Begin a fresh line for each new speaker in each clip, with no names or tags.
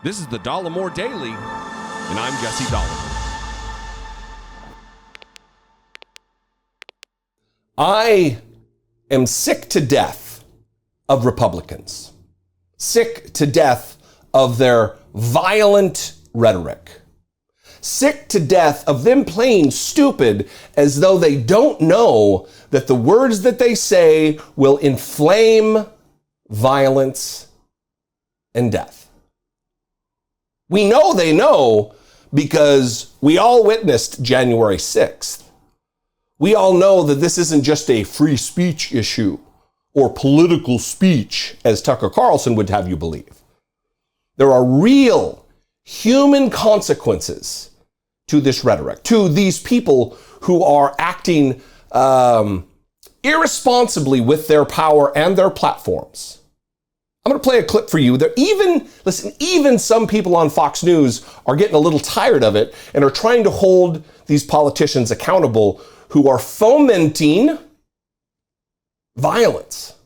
This is the Dollemore Daily, and I'm Jesse Dollemore.
I am sick to death of Republicans. Sick to death of their violent rhetoric. Sick to death of them playing stupid as though they don't know that the words that they say will inflame violence and death. We know they know because we all witnessed January 6th. We all know that this isn't just a free speech issue or political speech, as Tucker Carlson would have you believe. There are real human consequences to this rhetoric, to these people who are acting irresponsibly with their power and their platforms. I'm going to play a clip for you. Even some people on Fox News are getting a little tired of it and are trying to hold these politicians accountable who are fomenting violence.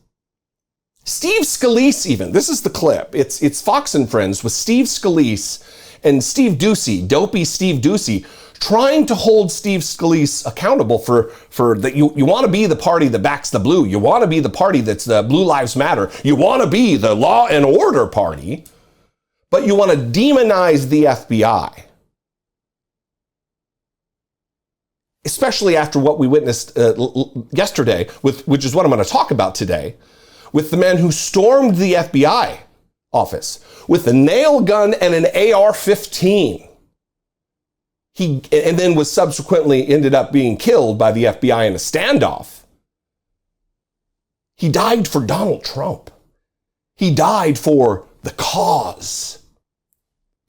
Steve Scalise even, this is the clip. It's Fox and Friends with Steve Scalise and Steve Doocy, dopey Steve Doocy, trying to hold Steve Scalise accountable for that. You want to be the party that backs the blue. You want to be the party that's the Blue Lives Matter. You want to be the law and order party, but you want to demonize the FBI. Especially after what we witnessed yesterday, which is what I'm going to talk about today, with the man who stormed the FBI office with a nail gun and an AR-15. And then was subsequently ended up being killed by the FBI in a standoff. He died for Donald Trump. He died for the cause.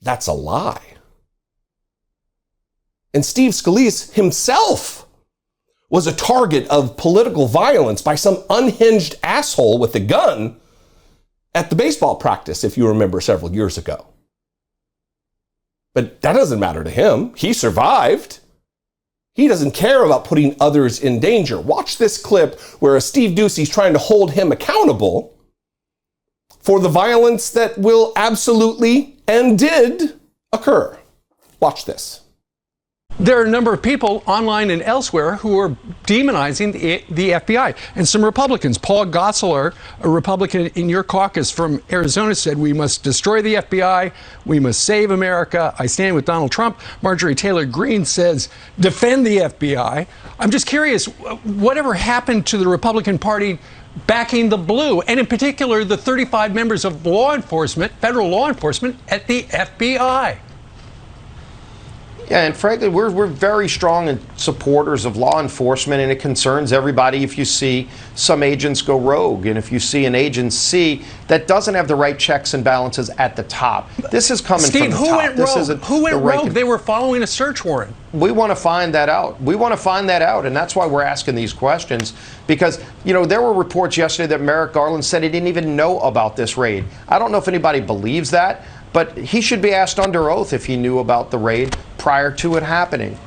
That's a lie. And Steve Scalise himself was a target of political violence by some unhinged asshole with a gun at the baseball practice, if you remember, several years ago. But that doesn't matter to him. He survived. He doesn't care about putting others in danger. Watch this clip where Steve Doocy's trying to hold him accountable for the violence that will absolutely and did occur. Watch this.
There are a number of people online and elsewhere who are demonizing the FBI. And some Republicans, Paul Gosseler, a Republican in your caucus from Arizona, said we must destroy the FBI, we must save America, I stand with Donald Trump. Marjorie Taylor Greene says defend the FBI. I'm just curious, whatever happened to the Republican Party backing the blue, and in particular the 35 members of law enforcement, federal law enforcement at the FBI?
Yeah, and frankly, we're very strong supporters of law enforcement, and it concerns everybody if you see some agents go rogue, and if you see an agency that doesn't have the right checks and balances at the top. This is coming from the top.
Who went rogue? They were following a search warrant.
We want to find that out. And that's why we're asking these questions, because, there were reports yesterday that Merrick Garland said he didn't even know about this raid. I don't know if anybody believes that, but he should be asked under oath if he knew about the raid prior to it happening.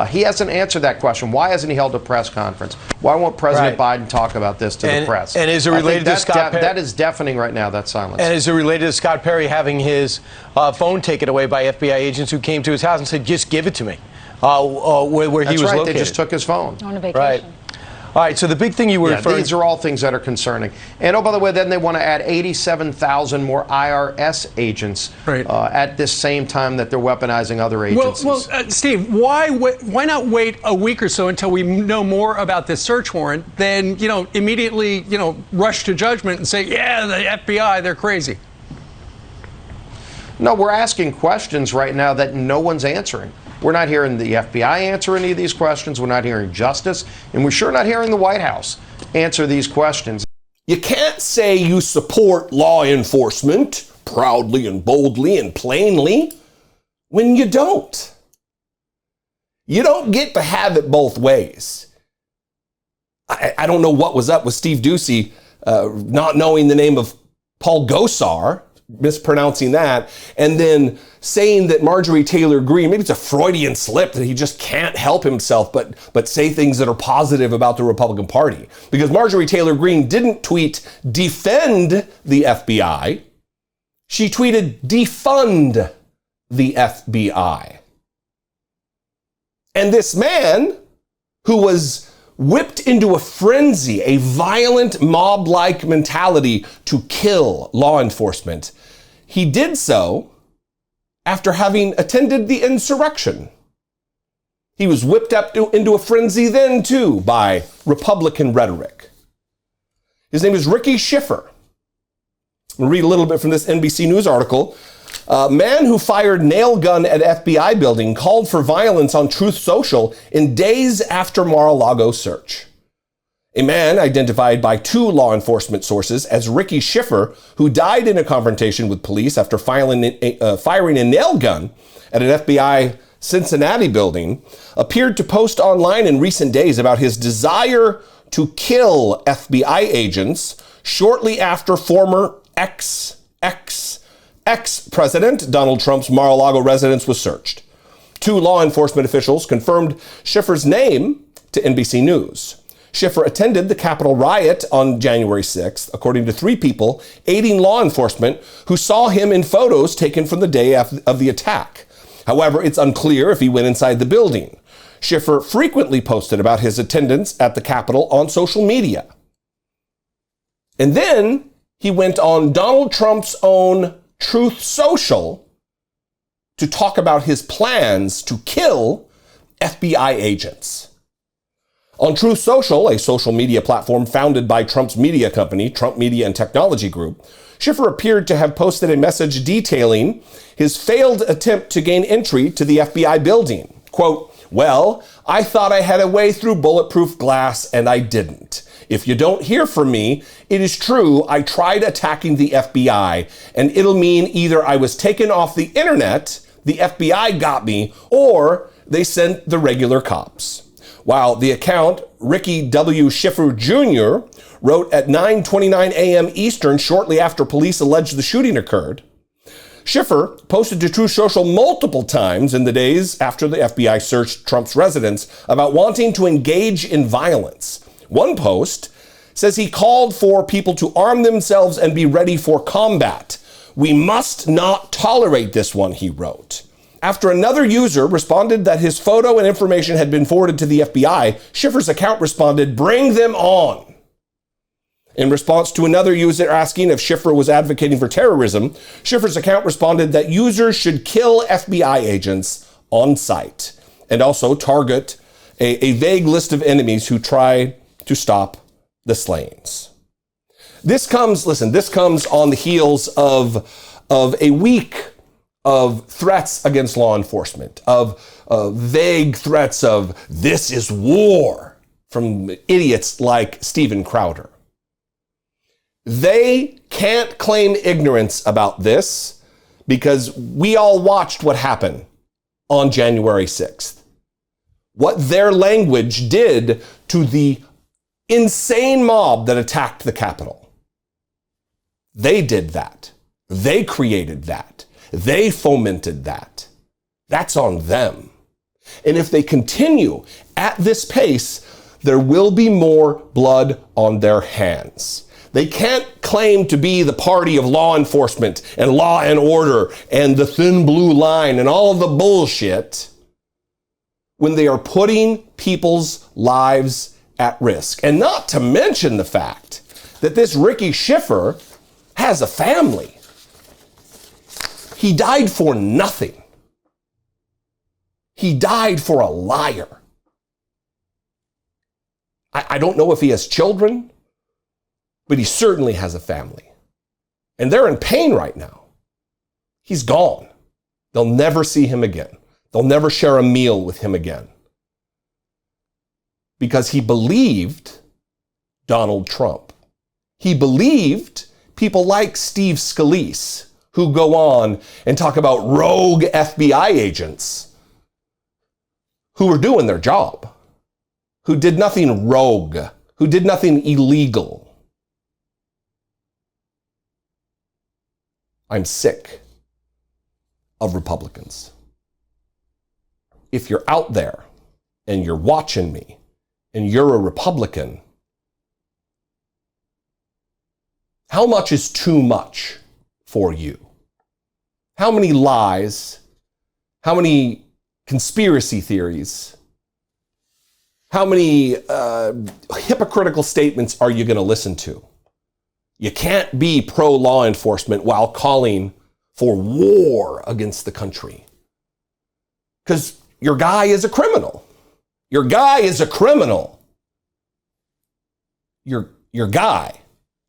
He hasn't answered that question. Why hasn't he held a press conference? Why won't President Biden talk about this to the press?
And is it related to Scott Perry?
That is deafening right now, that silence.
And is it related to Scott Perry having his phone taken away by FBI agents who came to his house and said, just give it to me, where he was located?
They just took his phone.
On a vacation.
Right. All right, so the big thing you were referring to...
These are all things that are concerning. And, by the way, then they want to add 87,000 more IRS agents at this same time that they're weaponizing other agencies.
Well, Steve, why not wait a week or so until we know more about this search warrant, then, immediately, rush to judgment and say, yeah, the FBI, they're crazy?
No, we're asking questions right now that no one's answering. We're not hearing the FBI answer any of these questions. We're not hearing justice. And we're sure not hearing the White House answer these questions.
You can't say you support law enforcement proudly and boldly and plainly when you don't. You don't get to have it both ways. I don't know what was up with Steve Doocy not knowing the name of Paul Gosar, mispronouncing that, and then saying that Marjorie Taylor Greene, maybe it's a Freudian slip that he just can't help himself but say things that are positive about the Republican Party. Because Marjorie Taylor Greene didn't tweet, defend the FBI. She tweeted, "Defund the FBI." And this man, who was whipped into a frenzy, a violent mob-like mentality to kill law enforcement, he did so after having attended the insurrection. He was whipped up into a frenzy then too by Republican rhetoric. His name is Ricky Shiffer. I'm going to read a little bit from this NBC News article. A man who fired nail gun at FBI building called for violence on Truth Social in days after Mar-a-Lago search. A man identified by two law enforcement sources as Ricky Shiffer, who died in a confrontation with police after firing a nail gun at an FBI Cincinnati building, appeared to post online in recent days about his desire to kill FBI agents shortly after former ex-President Donald Trump's Mar-a-Lago residence was searched. Two law enforcement officials confirmed Schiffer's name to NBC News. Schiffer attended the Capitol riot on January 6th, according to three people aiding law enforcement who saw him in photos taken from the day of the attack. However, it's unclear if he went inside the building. Schiffer frequently posted about his attendance at the Capitol on social media. And then he went on Donald Trump's own Truth Social to talk about his plans to kill FBI agents. On Truth Social, a social media platform founded by Trump's media company, Trump Media and Technology Group, Schiffer appeared to have posted a message detailing his failed attempt to gain entry to the FBI building. Quote, "Well, I thought I had a way through bulletproof glass and I didn't. If you don't hear from me, it is true I tried attacking the FBI, and it'll mean either I was taken off the internet, the FBI got me, or they sent the regular cops." While the account, Ricky W. Shiffer Jr., wrote at 9:29 a.m. Eastern shortly after police alleged the shooting occurred, Schiffer posted to Truth Social multiple times in the days after the FBI searched Trump's residence about wanting to engage in violence. One post says he called for people to arm themselves and be ready for combat. "We must not tolerate this one," he wrote. After another user responded that his photo and information had been forwarded to the FBI, Schiffer's account responded, "Bring them on." In response to another user asking if Schiffer was advocating for terrorism, Schiffer's account responded that users should kill FBI agents on sight and also target a vague list of enemies who try to stop the slayings. This comes on the heels of a week of threats against law enforcement, of vague threats of "this is war" from idiots like Steven Crowder. They can't claim ignorance about this because we all watched what happened on January 6th. What their language did to the insane mob that attacked the Capitol. They did that. They created that. They fomented that. That's on them. And if they continue at this pace, there will be more blood on their hands. They can't claim to be the party of law enforcement and law and order and the thin blue line and all of the bullshit when they are putting people's lives at risk. And not to mention the fact that this Ricky Shiffer has a family. He died for nothing. He died for a liar. I don't know if he has children, but he certainly has a family. And they're in pain right now. He's gone. They'll never see him again. They'll never share a meal with him again. Because he believed Donald Trump. He believed people like Steve Scalise, who go on and talk about rogue FBI agents who were doing their job, who did nothing rogue, who did nothing illegal. I'm sick of Republicans. If you're out there and you're watching me and you're a Republican, how much is too much for you? how many lies, how many conspiracy theories, how many hypocritical statements are you going to listen to? You can't be pro-law enforcement while calling for war against the country. Because your guy is a criminal. Your guy is a criminal. Your guy,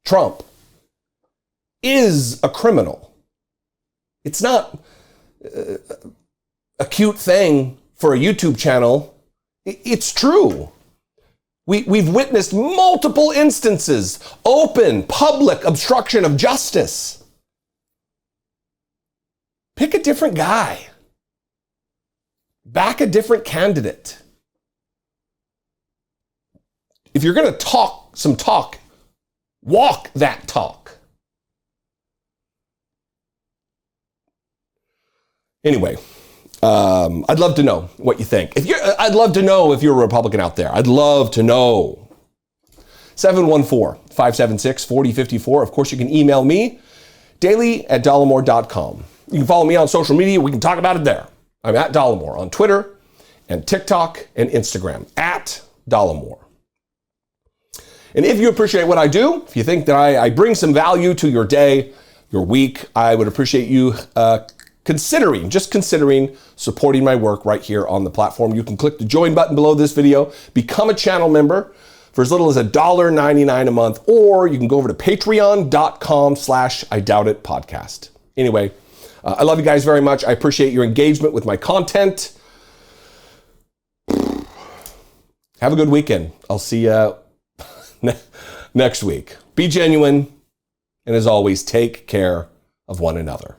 Trump, is a criminal. It's not a cute thing for a YouTube channel. It's true. We've witnessed multiple instances, open, public obstruction of justice. Pick a different guy. Back a different candidate. If you're going to talk some talk, walk that talk. Anyway, I'd love to know what you think. I'd love to know if you're a Republican out there. I'd love to know. 714-576-4054. Of course, you can email me, daily@dollemore.com. You can follow me on social media. We can talk about it there. I'm at Dollemore on Twitter and TikTok and Instagram, at Dollemore. And if you appreciate what I do, if you think that I bring some value to your day, your week, I would appreciate you considering supporting my work right here on the platform. You can click the join button below this video, become a channel member for as little as $1.99 a month, or you can go over to patreon.com/IDoubtIt podcast. Anyway, I love you guys very much. I appreciate your engagement with my content. Have a good weekend. I'll see you next week. Be genuine, and as always, take care of one another.